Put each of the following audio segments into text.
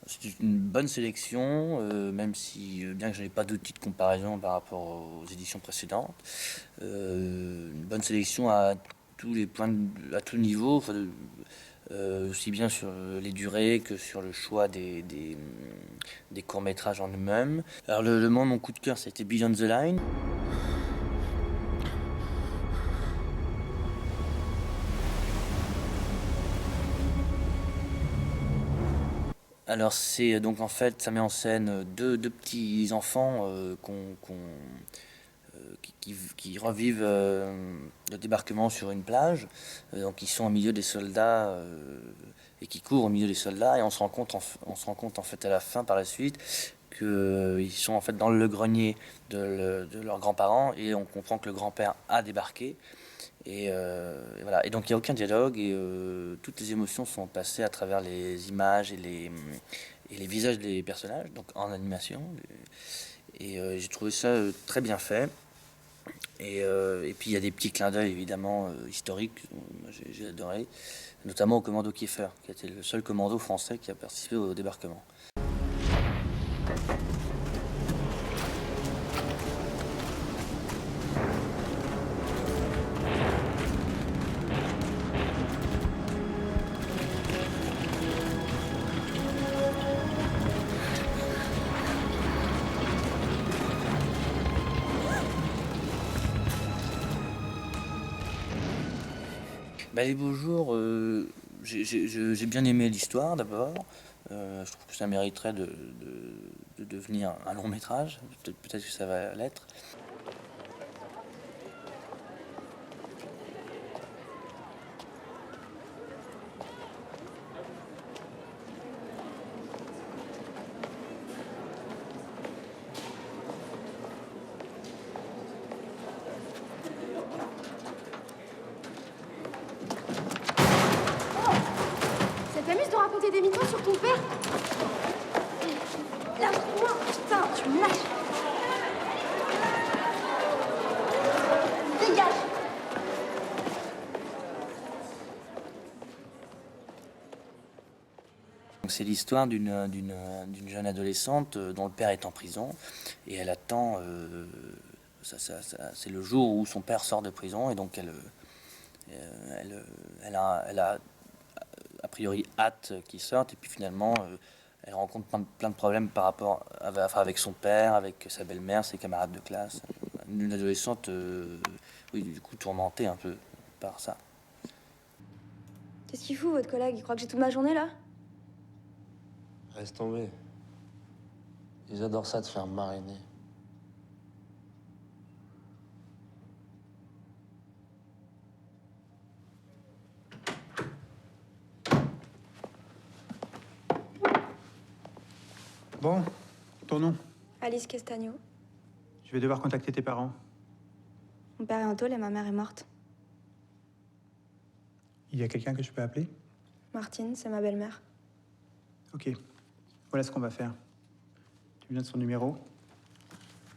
C'est une bonne sélection, même si, bien que je n'ai pas d'outil de comparaison par rapport aux éditions précédentes. Une bonne sélection à tous les points, à tout niveau, enfin, aussi bien sur les durées que sur le choix des courts-métrages en eux-mêmes. Alors mon coup de cœur, c'était Beyond the Line. Alors c'est donc en fait, ça met en scène deux petits enfants qui revivent le débarquement sur une plage. Donc ils sont au milieu des soldats et qui courent au milieu des soldats, et on se rend compte en fait à la fin par la suite qu'ils sont en fait dans le grenier de leurs grands-parents, et on comprend que le grand-père a débarqué. Et voilà. Et donc il n'y a aucun dialogue, et toutes les émotions sont passées à travers les images et les visages des personnages, donc en animation. Et j'ai trouvé ça très bien fait. Et puis il y a des petits clins d'œil évidemment historiques, j'ai adoré, notamment au commando Kieffer, qui était le seul commando français qui a participé au débarquement. Bah, les beaux jours, j'ai bien aimé l'histoire d'abord. Je trouve que ça mériterait de devenir un long métrage. Peut-être que ça va l'être. Ça t'amuse de raconter des mythos sur ton père? Lâche-moi, putain, tu me lâches. Dégage. C'est l'histoire d'une jeune adolescente dont le père est en prison, et elle attend. C'est le jour où son père sort de prison, et donc elle a a priori hâte qu'il sorte, et puis finalement elle rencontre plein de problèmes par rapport avec son père, avec sa belle-mère, ses camarades de classe. Une adolescente, oui, du coup tourmentée un peu par ça. Qu'est-ce qu'il fout, votre collègue? Il croit que j'ai toute ma journée, là? Laisse tomber. Ils adorent ça de faire mariner. Bon, ton nom? Alice Castagno. Je vais devoir contacter tes parents. Mon père est en tôle et ma mère est morte. Il y a quelqu'un que je peux appeler? Martine, c'est ma belle-mère. Ok. Voilà ce qu'on va faire. Tu me donnes son numéro.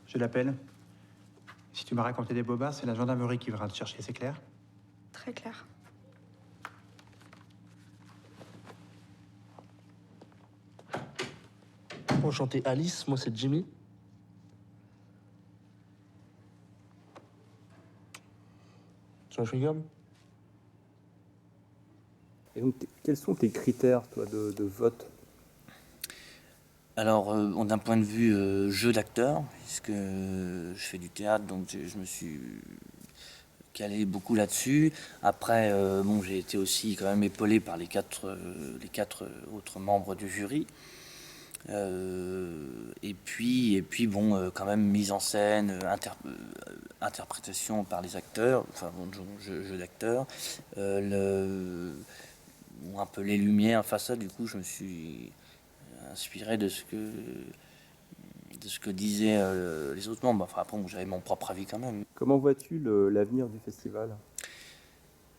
Je l'appelle. Si tu m'as raconté des bobards, c'est la gendarmerie qui viendra te chercher, c'est clair? Très clair. Enchanté Alice, moi c'est Jimmy. Tu veux un chewing-gum? Et donc, quels sont tes critères, toi, de vote? Alors, d'un point de vue jeu d'acteur, puisque je fais du théâtre, donc je me suis calé beaucoup là-dessus. Après, bon, j'ai été aussi quand même épaulé par les quatre autres membres du jury. Et puis bon, quand même mise en scène, interprétation par les acteurs, enfin bon, jeu d'acteur, un peu les lumières, enfin ça, du coup, je me suis inspiré de ce que disaient les autres membres. Enfin, après, j'avais mon propre avis quand même. Comment vois-tu l'avenir du festival?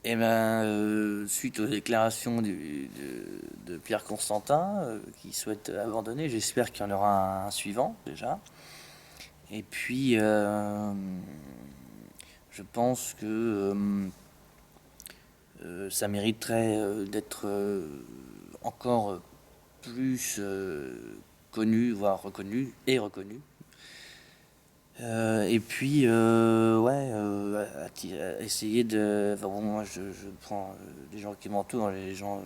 Et ben, suite aux déclarations de Pierre Constantin, qui souhaite abandonner, j'espère qu'il y en aura un suivant déjà. Et puis, je pense que ça mériterait d'être encore plus connu, voire reconnu, et reconnu. Et puis, essayer de... Enfin, bon, moi, je prends les gens qui m'entourent, les gens,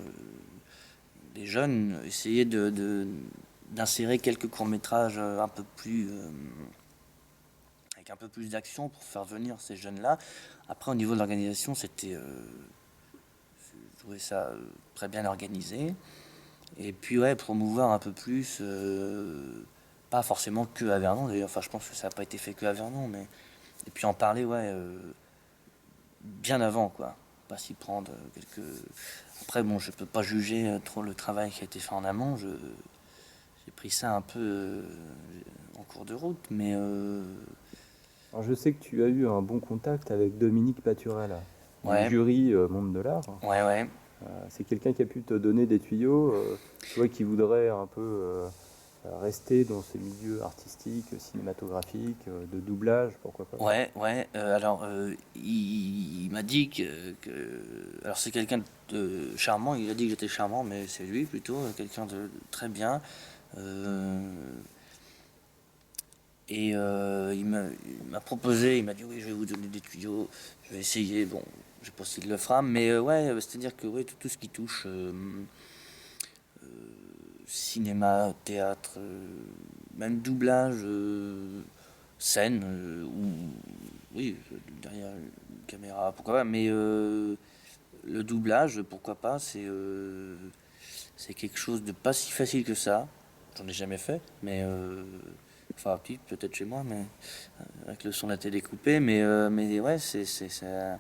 les jeunes, essayer d'insérer quelques courts-métrages un peu plus... avec un peu plus d'action pour faire venir ces jeunes-là. Après, au niveau de l'organisation, c'était... je trouvais ça très bien organisé. Et puis, ouais, promouvoir un peu plus... pas forcément que à Vernon d'ailleurs, enfin je pense que ça n'a pas été fait que à Vernon, mais et puis en parler bien avant quoi, pas s'y prendre quelques. Après bon, je peux pas juger trop le travail qui a été fait en amont, j'ai pris ça un peu en cours de route, mais Alors, je sais que tu as eu un bon contact avec Dominique Paturel, ouais, du jury Monde de l'Art. ouais, C'est quelqu'un qui a pu te donner des tuyaux, toi qui voudrais un peu rester dans ce milieu artistique, cinématographique, de doublage, pourquoi pas. ouais. Alors il m'a dit alors c'est quelqu'un de charmant, il a dit que j'étais charmant, mais c'est lui plutôt quelqu'un de très bien. Euh, il m'a proposé, il m'a dit oui, je vais vous donner des tuyaux, je vais essayer. Bon, je sais pas s'il le fera, mais ouais, c'est-à-dire que ouais, tout ce qui touche cinéma, théâtre, même doublage, scène, ou oui, derrière une caméra, pourquoi pas, mais le doublage, pourquoi pas, c'est quelque chose de pas si facile que ça. J'en ai jamais fait, mais enfin, peut-être chez moi, mais avec le son de la télé coupé, mais ouais, ça.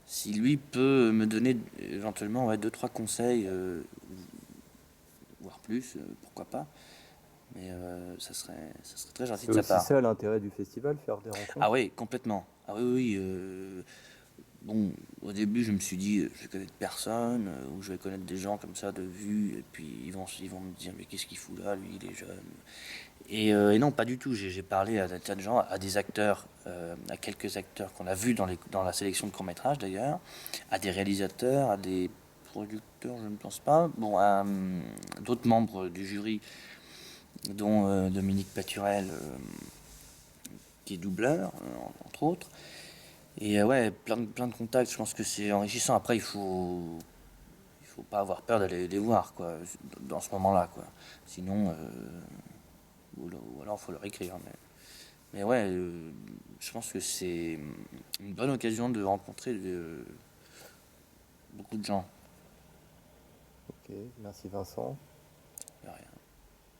Si lui peut me donner éventuellement ouais, deux trois conseils, voire plus, pourquoi pas. Mais ça serait très gentil C'est de sa aussi part. ça l'intérêt du festival, faire des rencontres. Ah oui, complètement. Ah oui, oui. Bon, au début, je me suis dit, je vais connaître personne, ou je vais connaître des gens comme ça de vue, et puis ils vont me dire, mais qu'est-ce qu'il fout là, lui, il est jeune. Et non, pas du tout. J'ai parlé à des tas de gens, à des acteurs, à quelques acteurs qu'on a vus dans la sélection de courts-métrages d'ailleurs, à des réalisateurs, à des producteurs, je ne pense pas, bon, à d'autres membres du jury, dont Dominique Paturel, qui est doubleur, entre autres. Et ouais, plein de contacts, je pense que c'est enrichissant. Après, il faut pas avoir peur d'aller les voir, quoi, dans ce moment-là, quoi. Sinon, ou alors il faut leur écrire. Mais ouais, je pense que c'est une bonne occasion de rencontrer beaucoup de gens. Ok, merci Vincent. De rien.